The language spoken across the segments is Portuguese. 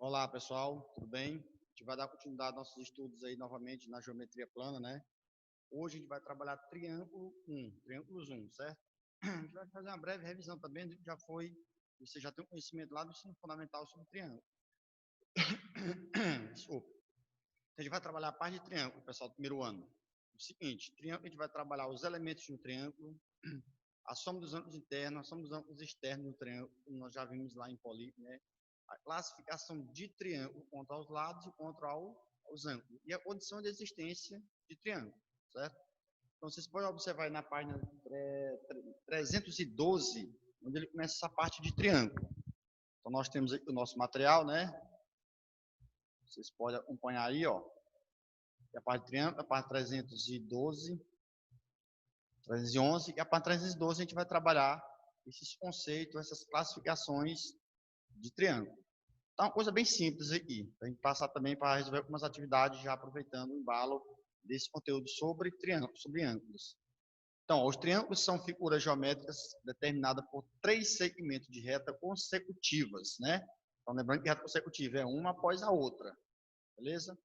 Olá, pessoal, tudo bem? A gente vai dar continuidade aos nossos estudos aí novamente na geometria plana, né? Hoje a gente vai trabalhar triângulos 1, certo? A gente vai fazer uma breve revisão também, você já tem um conhecimento lá do ensino fundamental sobre triângulo. Desculpa. Então, a gente vai trabalhar a parte de triângulo, pessoal, do primeiro ano. O seguinte, triângulo, a gente vai trabalhar os elementos de um triângulo, a soma dos ângulos internos, a soma dos ângulos externos do triângulo, como nós já vimos lá em polígono, né? A classificação de triângulo contra os lados e contra aos ângulos. E a condição de existência de triângulo, certo? Então, vocês podem observar aí na página 312, onde ele começa essa parte de triângulo. Então, nós temos aqui o nosso material, né? Vocês podem acompanhar aí, ó. A parte de triângulo, a parte 312, 311, e a parte 312 a gente vai trabalhar esses conceitos, essas classificações de triângulo. Então, uma coisa bem simples aqui. A gente passar também para resolver algumas atividades, já aproveitando o embalo desse conteúdo sobre triângulos, sobre ângulos. Então, os triângulos são figuras geométricas determinadas por três segmentos de reta consecutivas, né? Então, lembrando que reta consecutiva é uma após a outra, beleza?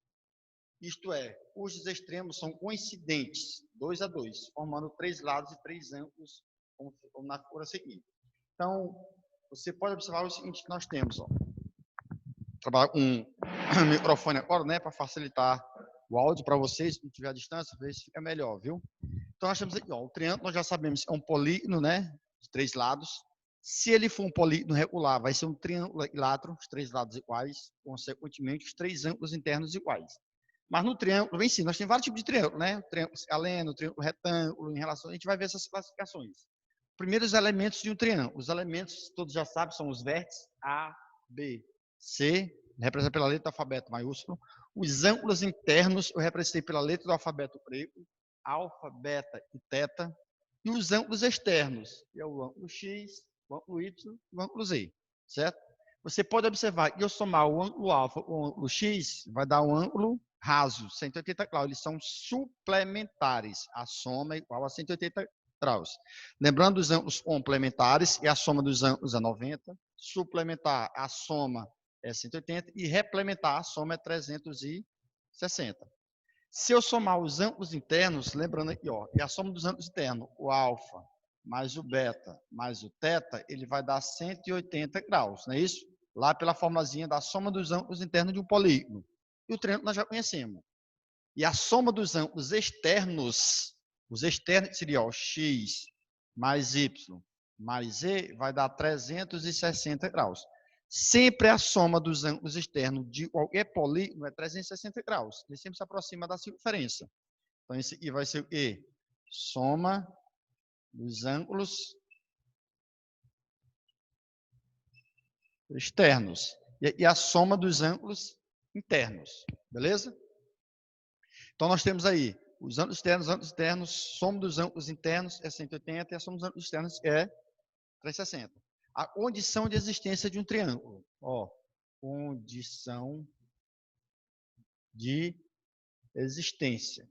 Isto é, cujos extremos são coincidentes, 2 a 2, formando três lados e três ângulos, como na figura seguinte. Então, você pode observar o seguinte que nós temos, ó. Trabalhar com um microfone agora, né, para facilitar o áudio para vocês, se tiver a distância, ver se fica melhor, viu? Então, nós temos aqui, ó, o triângulo, nós já sabemos que é um polígono, né, de três lados. Se ele for um polígono regular, vai ser um triângulo equilátero, os três lados iguais, consequentemente, os três ângulos internos iguais. Mas no triângulo, bem sim, nós temos vários tipos de triângulo, né? O triângulo escaleno, o triângulo retângulo, em relação, a gente vai ver essas classificações. Primeiro, os elementos de um triângulo. Os elementos, todos já sabem, são os vértices A, B, C, representado pela letra do alfabeto maiúsculo. Os ângulos internos, eu representei pela letra do alfabeto grego, alfa, beta e teta. E os ângulos externos, que é o ângulo X, o ângulo Y e o ângulo Z, certo? Você pode observar que eu somar o ângulo alfa com o ângulo X, vai dar um ângulo raso, 180 graus. Eles são suplementares. A soma é igual a 180 graus. Lembrando os ângulos complementares, e a soma dos ângulos é 90. Suplementar, a soma é 180. E replementar, a soma é 360. Se eu somar os ângulos internos, lembrando aqui, ó, e a soma dos ângulos internos, o alfa mais o beta mais o teta, ele vai dar 180 graus, não é isso? Lá pela formulazinha da soma dos ângulos internos de um polígono. E o triângulo nós já conhecemos. E a soma dos ângulos externos, os externos seria o x mais y mais z, vai dar 360 graus. Sempre a soma dos ângulos externos de qualquer polígono é 360 graus. Ele sempre se aproxima da circunferência. Então, esse aqui vai ser o quê? Soma dos ângulos externos. E a soma dos ângulos internos. Beleza? Então, nós temos aí os ângulos externos, soma dos ângulos internos é 180 e a soma dos ângulos externos é 360. A condição de existência de um triângulo. Ó, condição de existência.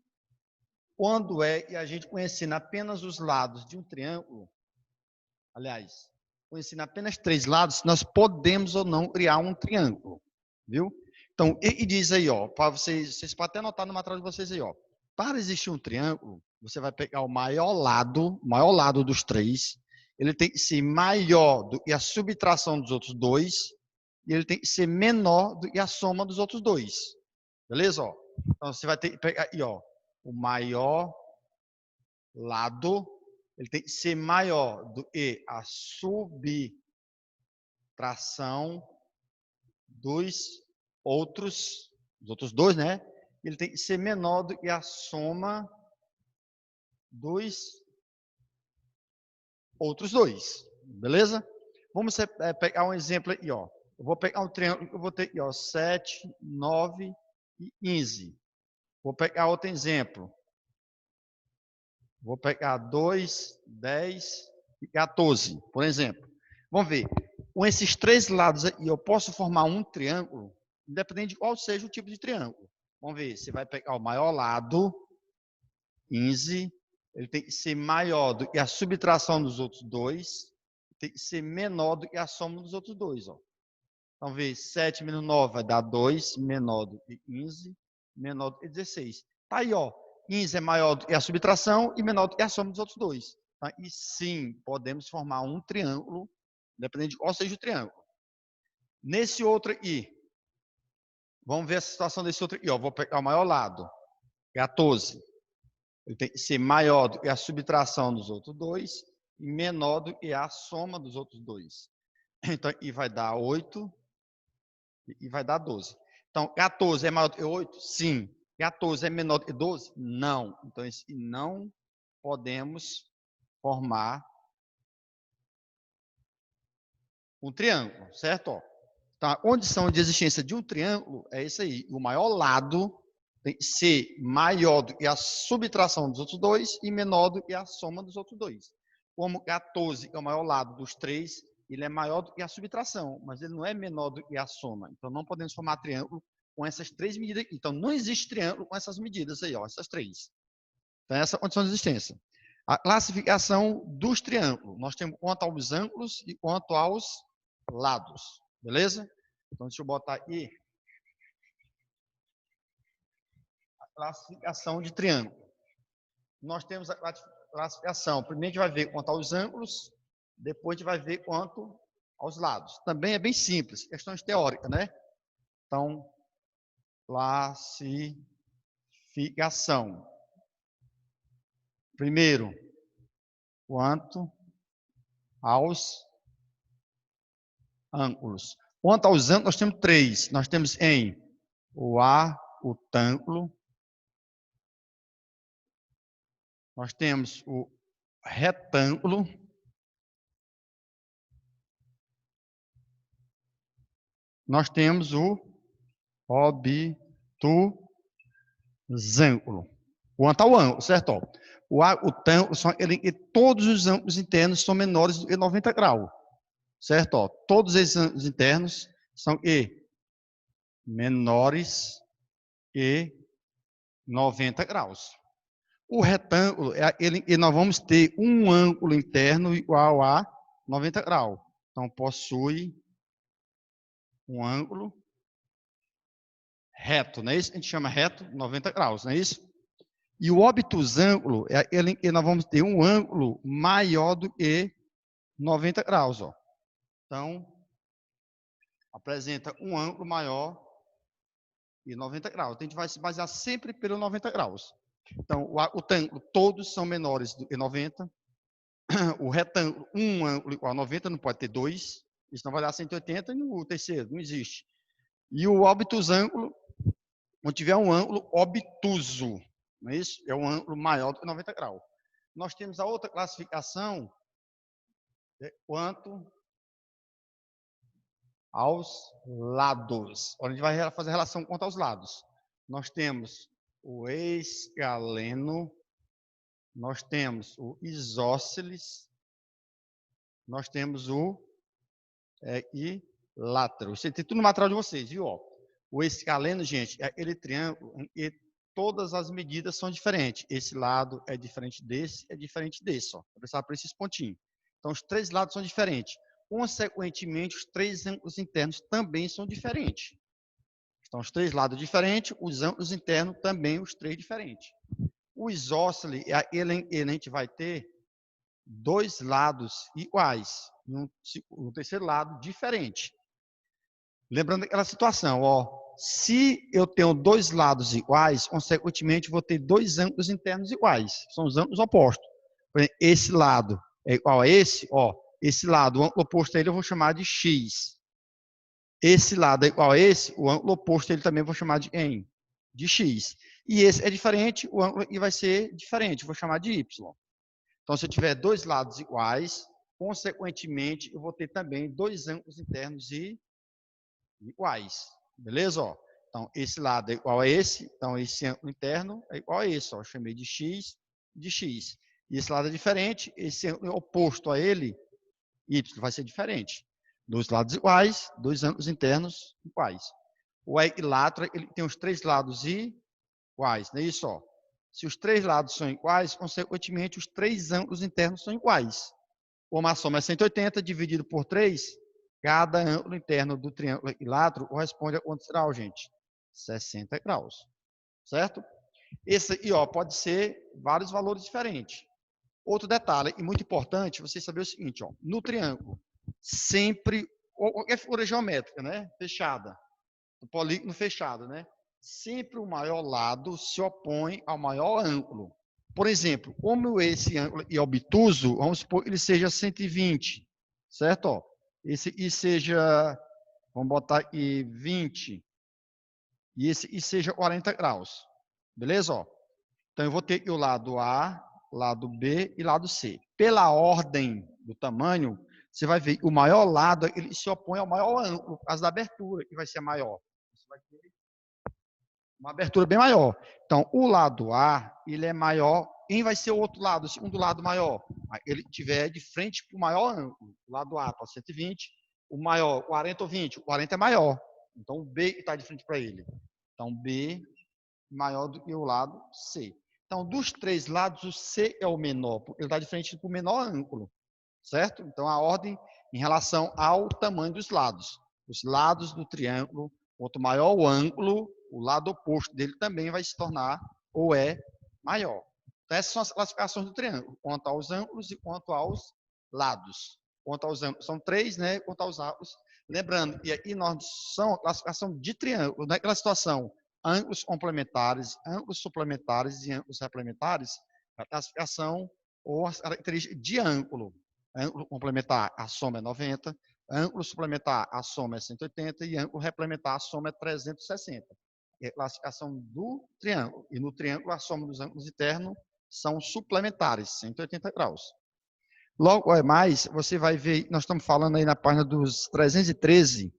Quando é, e a gente conhecendo apenas os lados de um triângulo, aliás, conhecendo apenas três lados, nós podemos ou não criar um triângulo, viu? Então, e diz aí, ó, para vocês podem até anotar no material de vocês aí, ó. Para existir um triângulo, você vai pegar o maior lado dos três, ele tem que ser maior do que a subtração dos outros dois, e ele tem que ser menor do que a soma dos outros dois. Beleza? Ó? Então, você vai ter que pegar aí, ó, o maior lado, ele tem que ser maior do que a subtração dos outros dois, né? Ele tem que ser menor do que a soma dos outros dois, beleza? Vamos pegar um exemplo aí, ó. Eu vou pegar um triângulo, eu vou ter aqui, ó, 7, 9 e 15. Vou pegar outro exemplo. Vou pegar 2, 10 e 14, por exemplo. Vamos ver. Com esses três lados aqui, eu posso formar um triângulo, independente de qual seja o tipo de triângulo. Vamos ver. Você vai pegar o maior lado, 15. Ele tem que ser maior do que a subtração dos outros dois. Tem que ser menor do que a soma dos outros dois. Ó. Então, vê, 7 menos 9 vai dar 2, menor do que 15, menor do que 16. Tá aí, ó. 15 é maior do que a subtração e menor do que a soma dos outros dois. Tá? E sim, podemos formar um triângulo, dependendo de qual seja o triângulo. Nesse outro aqui, vamos ver a situação desse outro aqui, ó. Vou pegar o maior lado, 14. Ele tem que ser maior do que a subtração dos outros dois e menor do que a soma dos outros dois. Então, e vai dar 8 e vai dar 12. Então, 14 é maior do que 8? Sim. 14 é menor do que 12? Não. Então, não podemos formar um triângulo, certo? Ó. Então, a condição de existência de um triângulo é isso aí. O maior lado tem que ser maior do que a subtração dos outros dois e menor do que a soma dos outros dois. Como 14 é o maior lado dos três, ele é maior do que a subtração, mas ele não é menor do que a soma. Então, não podemos formar triângulo com essas três medidas aqui. Então, não existe triângulo com essas medidas aí, ó, essas três. Então, essa é a condição de existência. A classificação dos triângulos. Nós temos quanto aos ângulos e quanto aos lados. Beleza? Então, deixa eu botar aqui a classificação de triângulo. Nós temos a classificação. Primeiro a gente vai ver quanto aos ângulos, depois a gente vai ver quanto aos lados. Também é bem simples, questões teóricas, né? Então, classificação. Primeiro, quanto aos ângulos. Quanto aos ângulos, nós temos três. Nós temos em o acutângulo, nós temos o retângulo, nós temos o obtusângulo. Quanto ao ângulo, certo? O acutângulo são aquele que todos os ângulos internos são menores do que 90 graus. Certo? Ó, todos esses ângulos internos são menores que 90 graus. O retângulo é aquele que nós vamos ter um ângulo interno igual a 90 graus. Então, possui um ângulo reto, não é isso? A gente chama reto 90 graus, não é isso? E o obtusângulo é aquele que nós vamos ter um ângulo maior do que 90 graus. Ó. Então, apresenta um ângulo maior e 90 graus. Então, a gente vai se basear sempre pelo 90 graus. Então, o triângulo, todos são menores do que 90. O retângulo, um ângulo igual a 90, não pode ter dois. Isso não vai dar 180 e no terceiro, não existe. E o obtusângulo, quando tiver um ângulo obtuso, não é isso? É um ângulo maior do que 90 graus. Nós temos a outra classificação, quanto aos lados. A gente vai fazer a relação quanto aos lados. Nós temos o escaleno, nós temos o isósceles, nós temos o equilátero. Isso tem tudo no material de vocês, viu? Ó, o escaleno, gente, é aquele triângulo em que todas as medidas são diferentes. Esse lado é diferente desse, ó. Vou pensar por esses pontinhos. Então, os três lados são diferentes. Consequentemente, os três ângulos internos também são diferentes. Então, os três lados diferentes, os ângulos internos também, os três diferentes. O isósceles, ele a gente vai ter dois lados iguais, no terceiro lado diferente. Lembrando aquela situação, ó, se eu tenho dois lados iguais, consequentemente vou ter dois ângulos internos iguais, são os ângulos opostos. Por exemplo, esse lado é igual a esse, ó, esse lado, o ângulo oposto a ele eu vou chamar de x. Esse lado é igual a esse, o ângulo oposto a ele também eu vou chamar de x. E esse é diferente, o ângulo aqui vai ser diferente, eu vou chamar de y. Então, se eu tiver dois lados iguais, consequentemente, eu vou ter também dois ângulos internos iguais. Beleza? Ó? Então, esse lado é igual a esse, então esse ângulo interno é igual a esse. Ó. Eu chamei de x. E esse lado é diferente, esse ângulo oposto a ele, y, vai ser diferente. Dois lados iguais, dois ângulos internos iguais. O equilátero, ele tem os três lados iguais, não é isso? Ó? Se os três lados são iguais, consequentemente, os três ângulos internos são iguais. Como a soma é 180, dividido por 3, Cada ângulo interno do triângulo equilátero corresponde a quantos graus, gente? 60 graus, certo? Esse aqui, ó, pode ser vários valores diferentes. Outro detalhe, e muito importante, você saber o seguinte, ó, no triângulo, sempre, ou qualquer figura geométrica, né, fechada, do polígono fechado, né, sempre o maior lado se opõe ao maior ângulo. Por exemplo, como esse ângulo é obtuso, vamos supor que ele seja 120, certo? Ó, esse aqui seja, vamos botar aqui 20, e esse aqui seja 40 graus, beleza? Ó? Então, eu vou ter aqui o lado A, lado B e lado C. Pela ordem do tamanho, você vai ver que o maior lado ele se opõe ao maior ângulo, por causa da abertura, que vai ser maior. Você vai ter uma abertura bem maior. Então, o lado A, ele é maior. Quem vai ser o outro lado, o segundo lado maior? Ele tiver de frente para o maior ângulo. O lado A para 120, o maior, 40 ou 20, o 40 é maior. Então, o B está de frente para ele. Então, B maior do que o lado C. Então, dos três lados, o C é o menor, porque ele está de frente para o menor ângulo, certo? Então, a ordem em relação ao tamanho dos lados. Os lados do triângulo, quanto maior o ângulo, o lado oposto dele também vai se tornar ou é maior. Então, essas são as classificações do triângulo, quanto aos ângulos e quanto aos lados. Quanto aos ângulos, são três, né? Quanto aos lados. Lembrando que aqui nós são a classificação de triângulo, naquela situação ângulos complementares, ângulos suplementares e ângulos replementares, a classificação ou as características de ângulo. Ângulo complementar, a soma é 90, ângulo suplementar, a soma é 180 e ângulo replementar, a soma é 360. É a classificação do triângulo. E no triângulo, a soma dos ângulos internos são suplementares, 180 graus. Logo mais, você vai ver, nós estamos falando aí na página dos 313,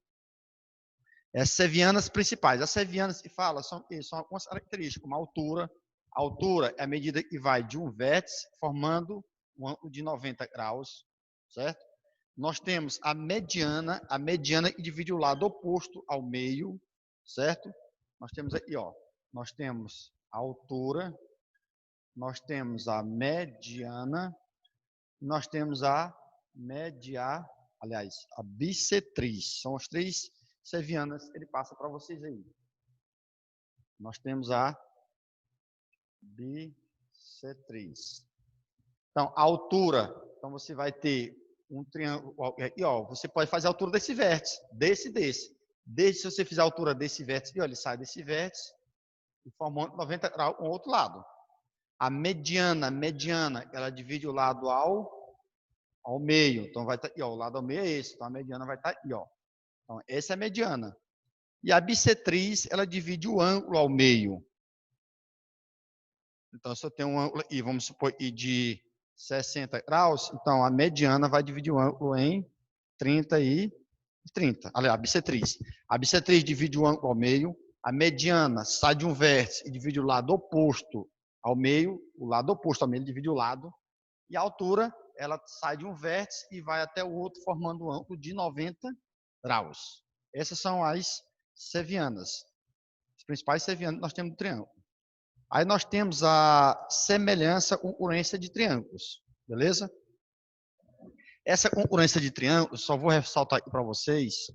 as sevianas principais. As sevianas que fala são algumas características, como a altura. A altura é a medida que vai de um vértice formando um ângulo de 90 graus, certo? Nós temos a mediana que divide o lado oposto ao meio, certo? Nós temos aqui, ó, nós temos a altura, nós temos a mediana, nós temos a a bissetriz. São as três sevianas que ele passa para vocês aí. Nós temos a bissetriz. Então, a altura. Então, você vai ter um triângulo. E, ó, você pode fazer a altura desse vértice, desse. Desde se você fizer a altura desse vértice, ó, ele sai desse vértice e forma 90 graus com o outro lado. A mediana, ela divide o lado ao meio. Então, vai estar aqui, ó, o lado ao meio é esse. Então, a mediana vai estar aqui, ó. Então, essa é a mediana. E a bissetriz, ela divide o ângulo ao meio. Então, se eu tenho um ângulo, e vamos supor, de 60 graus, então a mediana vai dividir o ângulo em 30 e 30. Aliás, a bissetriz. A bissetriz divide o ângulo ao meio, a mediana sai de um vértice e divide o lado oposto ao meio, o lado oposto ao meio divide o lado, e a altura, ela sai de um vértice e vai até o outro, formando um ângulo de 90 graus. Essas são as sevianas. As principais sevianas que nós temos no triângulo. Aí nós temos a semelhança, concurrência de triângulos, beleza? Essa concurrência de triângulos, só vou ressaltar aqui para vocês.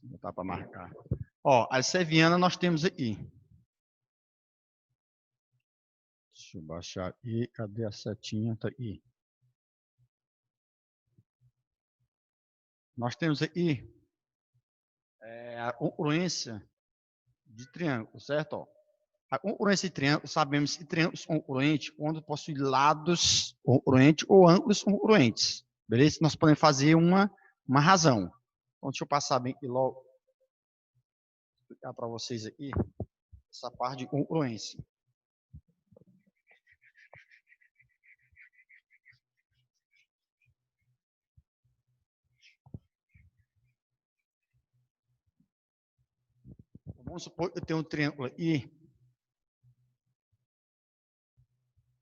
Vou botar para marcar. Ó, as sevianas nós temos aqui. Deixa eu baixar aqui. Cadê a setinha? Tá aqui. Nós temos aqui a concurrência de triângulo, certo? Ó, a concurrência de triângulo, sabemos que triângulos congruentes, quando possuem lados congruentes ou ângulos congruentes. Beleza? Nós podemos fazer uma razão. Então, deixa eu passar bem aqui logo, explicar para vocês aqui, essa parte de congruência. Vamos supor que eu tenho um triângulo aqui,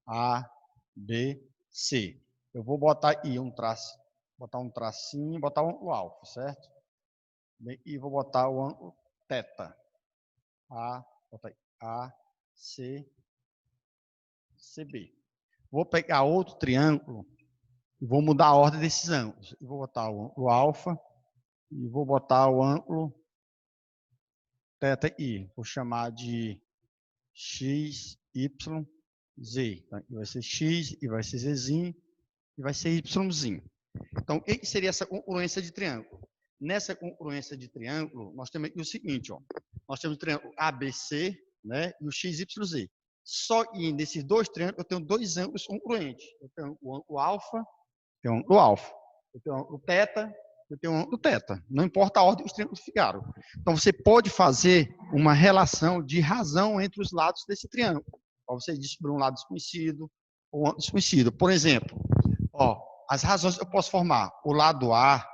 A, B, C. Eu vou botar aqui um traço, botar um tracinho, botar um ângulo alfa, certo? E vou botar o ângulo θ. A, bota aí, A, C, CB. Vou pegar outro triângulo e vou mudar a ordem desses ângulos. Eu vou botar o ângulo alfa e vou botar o ângulo θi. Vou chamar de x, y, z. Tá? Vai ser x e vai ser zzinho e vai ser yzinho. Então, o que seria essa congruência de triângulo? Nessa congruência de triângulo, nós temos aqui o seguinte, ó. Nós temos o triângulo ABC, né, e o XYZ. Só que nesses dois triângulos eu tenho dois ângulos congruentes. Eu tenho o ângulo alfa, eu tenho o ângulo θ, eu tenho o ângulo θ. Não importa a ordem que os triângulos ficaram. Então, você pode fazer uma relação de razão entre os lados desse triângulo. Para você descobrir um lado desconhecido ou um ângulo desconhecido. Por exemplo, ó, as razões que eu posso formar. O lado A,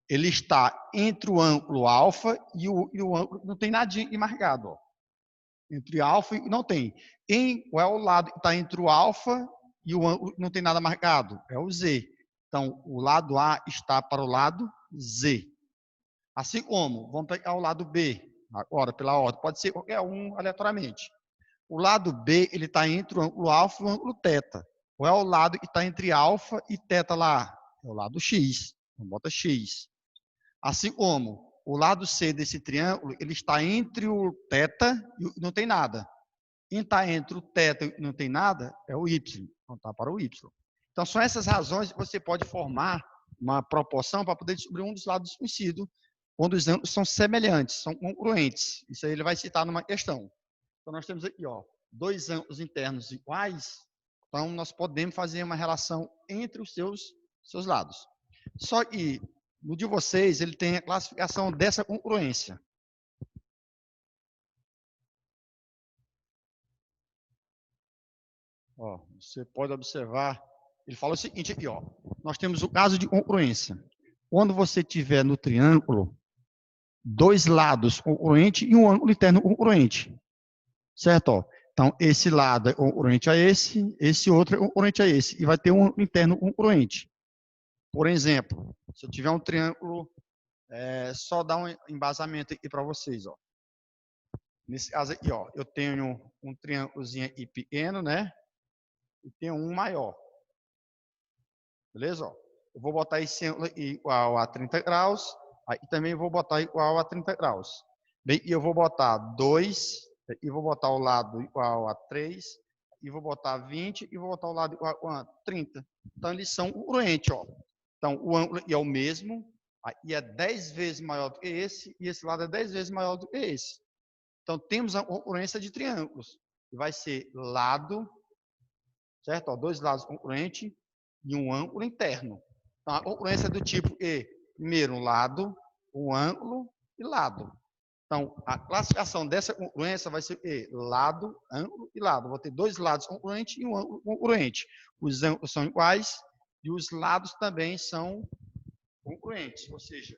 ele está entre o ângulo alfa e o ângulo, não tem nadinha marcado, ó. Entre alfa e não tem. Qual é o lado que está entre o alfa e o ângulo, não tem nada marcado? É o Z. Então, o lado A está para o lado Z. Assim como, vamos pegar o lado B, agora, pela ordem, pode ser qualquer um aleatoriamente. O lado B, ele está entre o ângulo alfa e o ângulo θ. Qual é o lado que está entre alfa e θ lá? É o lado X. Então, bota X. Assim como o lado C desse triângulo, ele está entre o θ e não tem nada. Quem está entre o θ e não tem nada é o Y. Então, está para o Y. Então, são essas razões que você pode formar uma proporção para poder descobrir um dos lados desconhecidos, quando os ângulos são semelhantes, são congruentes. Isso aí ele vai citar numa questão. Então, nós temos aqui, ó, dois ângulos internos iguais. Então, nós podemos fazer uma relação entre os seus lados. Só que, no de vocês, ele tem a classificação dessa congruência. Ó, você pode observar, ele fala o seguinte aqui, ó. Nós temos o caso de congruência. Quando você tiver no triângulo, dois lados congruentes e um ângulo interno congruente. Certo? Ó. Então, esse lado é congruente a esse outro é congruente a esse. E vai ter um ângulo interno congruente. Por exemplo, se eu tiver um triângulo, só dar um embasamento aqui para vocês, ó. Nesse caso aqui, ó, eu tenho um triângulozinho aqui pequeno, né? E tenho um maior. Beleza? Ó? Eu vou botar esse ângulo igual a 30 graus. Aí também vou botar igual a 30 graus. Bem, e eu vou botar 2, e vou botar o lado igual a 3, e vou botar 20, e vou botar o lado igual a 30. Então, eles são congruentes, ó. Então, o ângulo é o mesmo, e é 10 vezes maior do que esse, e esse lado é 10 vezes maior do que esse. Então, temos a congruência de triângulos. Que vai ser lado, certo? Ó, dois lados congruentes e um ângulo interno. Então, a congruência é do tipo E. Primeiro, um lado, um ângulo e lado. Então, a classificação dessa congruência vai ser E. Lado, ângulo e lado. Vou ter dois lados congruentes e um ângulo congruente. Os ângulos são iguais e os lados também são congruentes. Ou seja,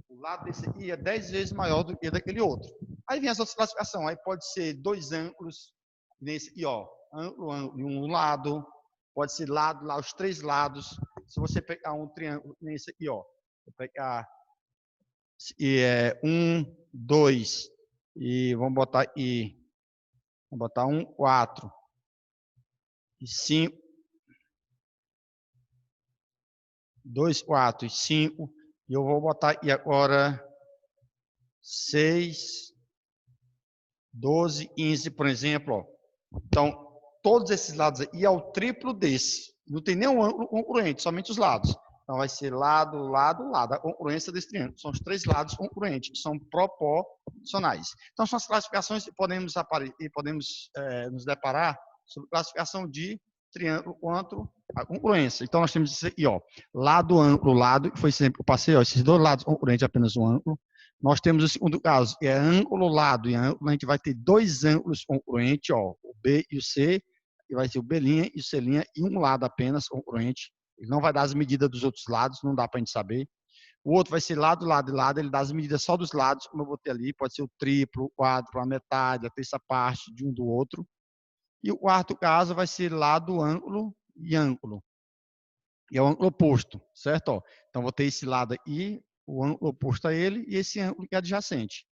o lado desse aqui é 10 vezes maior do que daquele outro. Aí vem as outras classificações. Aí pode ser dois ângulos, nesse aqui, ó, ângulo em um lado, pode ser lado, lá os três lados. Se você pegar um triângulo nesse aqui, ó, vou pegar 1, 2, e vamos botar 1, 4, e 5, 2, 4 e 5, e eu vou botar e agora 6, 12, 15, por exemplo, ó. Então, todos esses lados aí é o triplo desse. Não tem nenhum ângulo congruente, somente os lados. Então, vai ser lado, lado, lado. A congruência desse triângulo. São os três lados congruentes, são proporcionais. Então, são as classificações que podemos nos deparar sobre classificação de triângulo quanto a congruência. Então, nós temos isso aqui, ó. Lado, ângulo, lado, que foi sempre que eu passei, ó, esses dois lados congruentes, apenas um ângulo. Nós temos o segundo caso, que é ângulo, lado e ângulo. A gente vai ter dois ângulos congruentes, ó, o B e o C, e vai ser o B' e o C' e um lado apenas congruente. Ele não vai dar as medidas dos outros lados, não dá para a gente saber. O outro vai ser lado, lado e lado, ele dá as medidas só dos lados, como eu botei ali, pode ser o triplo, o quádruplo, a metade, a terça parte de um do outro. E o quarto caso vai ser lado, ângulo e ângulo. E é o ângulo oposto, certo? Ó, então, vou ter esse lado aqui, o ângulo oposto a ele, e esse ângulo que é adjacente.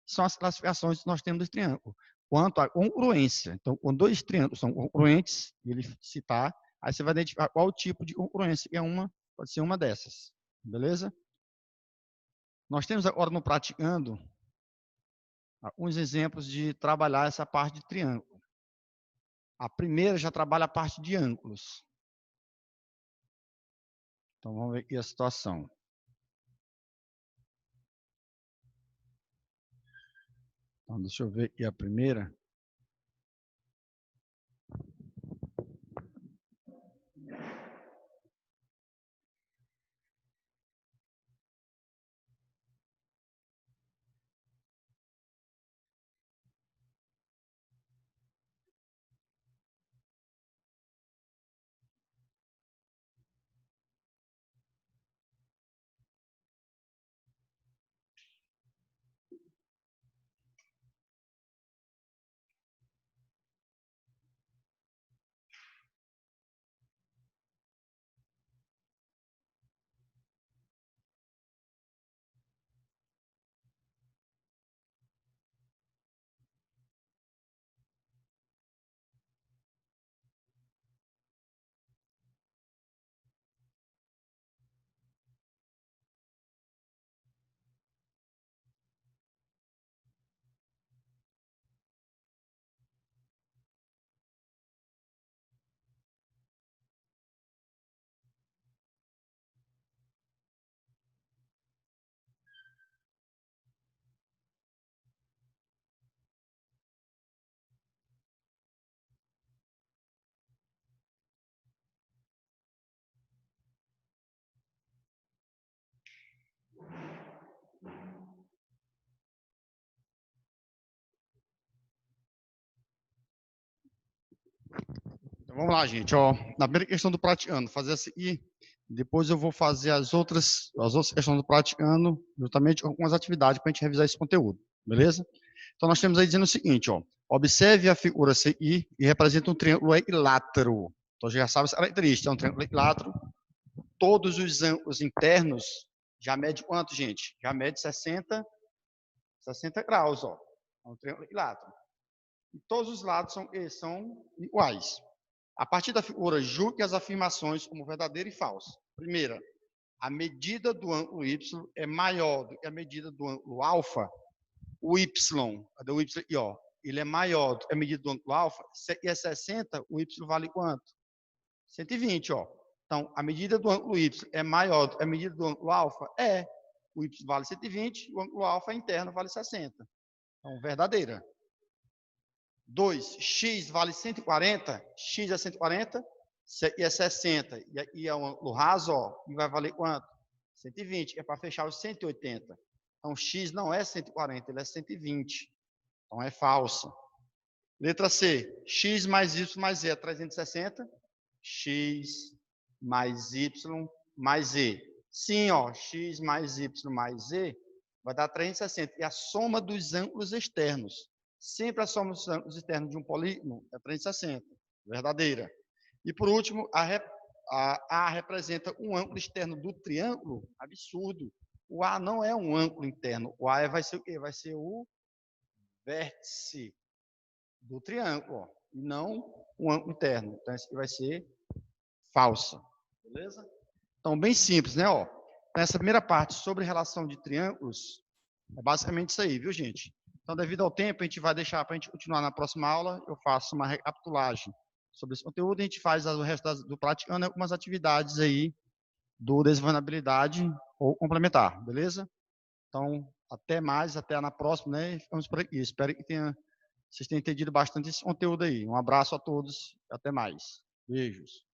São as classificações que nós temos desse triângulo. quanto à congruência. Então, quando dois triângulos são congruentes, ele citar, aí você vai identificar qual tipo de congruência que é uma, pode ser uma dessas. Beleza? Nós temos agora no praticando alguns exemplos de trabalhar essa parte de triângulo. A primeira já trabalha a parte de ângulos. Então, vamos ver aqui a situação. Então, deixa eu ver aqui a primeira. Então, vamos lá, gente. Ó, na primeira questão do praticando, fazer essa aqui. Depois eu vou fazer as outras questões do praticando, justamente com algumas atividades para a gente revisar esse conteúdo. Beleza? Então, nós temos aí dizendo o seguinte, ó. Observe a figura CI e representa um triângulo equilátero. Então, já sabe essa característica. É um triângulo equilátero. Todos os ângulos internos já mede quanto, gente? Já mede 60 graus, ó. É um triângulo equilátero. E todos os lados são iguais. A partir da figura, julgue as afirmações como verdadeira e falsa. Primeira, a medida do ângulo y é maior do que a medida do ângulo alfa. O y, cadê o y aqui, ó? Ele é maior do que a medida do ângulo alfa. Se é 60, o y vale quanto? 120, ó. Então, a medida do ângulo y é maior do que a medida do ângulo alfa? É. O y vale 120, o ângulo alfa interno vale 60. Então, verdadeira. 2, x vale 140, x é 140, e é 60, e é um ângulo raso, ó, e vai valer quanto? 120, é para fechar os 180. Então, x não é 140, ele é 120. Então, é falsa. Letra C, x mais y mais z é 360, x mais y mais z. Sim, ó, x mais y mais z vai dar 360. E a soma dos ângulos externos. Sempre a soma dos ângulos externos de um polígono é 360. Verdadeira. E por último, a representa um ângulo externo do triângulo. Absurdo. O A não é um ângulo interno. O A vai ser o quê? Vai ser o vértice do triângulo, ó, e não um ângulo interno. Então, esse aqui vai ser falsa. Beleza? Então, bem simples, né? Ó, nessa primeira parte sobre relação de triângulos, é basicamente isso aí, viu, gente? Então, devido ao tempo, a gente vai deixar para a gente continuar na próxima aula. Eu faço uma recapitulagem sobre esse conteúdo. A gente faz o resto do praticando algumas atividades aí do desenvolvabilidade ou complementar, beleza? Então, até mais, até na próxima, né? Ficamos por aqui. Espero que vocês tenham entendido bastante esse conteúdo aí. Um abraço a todos e até mais. Beijos.